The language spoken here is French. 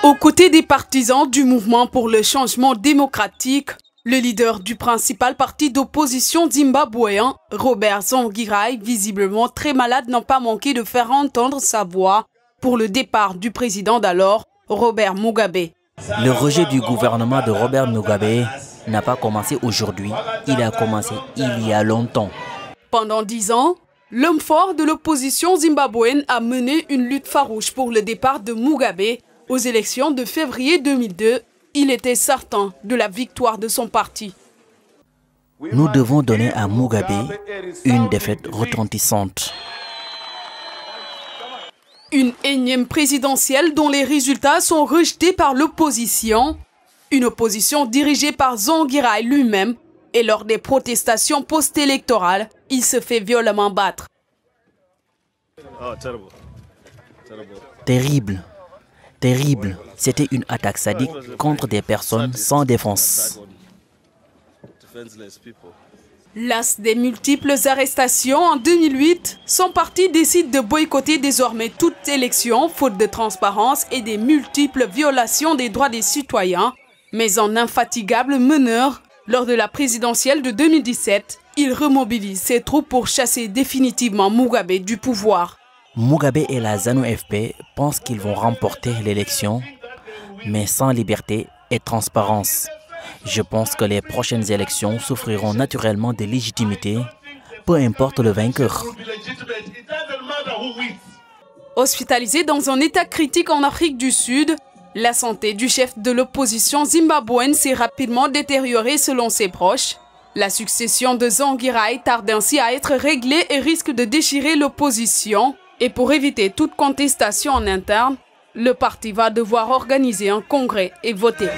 Aux côtés des partisans du mouvement pour le changement démocratique, le leader du principal parti d'opposition zimbabwéen, Robert Tsvangirai, visiblement très malade, n'a pas manqué de faire entendre sa voix pour le départ du président d'alors, Robert Mugabe. Le rejet du gouvernement de Robert Mugabe n'a pas commencé aujourd'hui, il a commencé il y a longtemps. Pendant 10 ans, l'homme fort de l'opposition zimbabwéenne a mené une lutte farouche pour le départ de Mugabe. Aux élections de février 2002, il était certain de la victoire de son parti. Nous devons donner à Mugabe une défaite retentissante. Une énième présidentielle dont les résultats sont rejetés par l'opposition. Une opposition dirigée par Tsvangirai lui-même. Et lors des protestations post-électorales, il se fait violemment battre. Terrible. Terrible. C'était une attaque sadique contre des personnes sans défense. Las des multiples arrestations en 2008, son parti décide de boycotter désormais toute élection, faute de transparence et des multiples violations des droits des citoyens. Mais en infatigable meneur, lors de la présidentielle de 2017, il remobilise ses troupes pour chasser définitivement Mugabe du pouvoir. Mugabe et la ZANU-FP pensent qu'ils vont remporter l'élection, mais sans liberté et transparence. Je pense que les prochaines élections souffriront naturellement de légitimité, peu importe le vainqueur. Hospitalisé dans un état critique en Afrique du Sud, la santé du chef de l'opposition zimbabwéenne s'est rapidement détériorée selon ses proches. La succession de Tsvangirai tarde ainsi à être réglée et risque de déchirer l'opposition. Et pour éviter toute contestation en interne, le parti va devoir organiser un congrès et voter.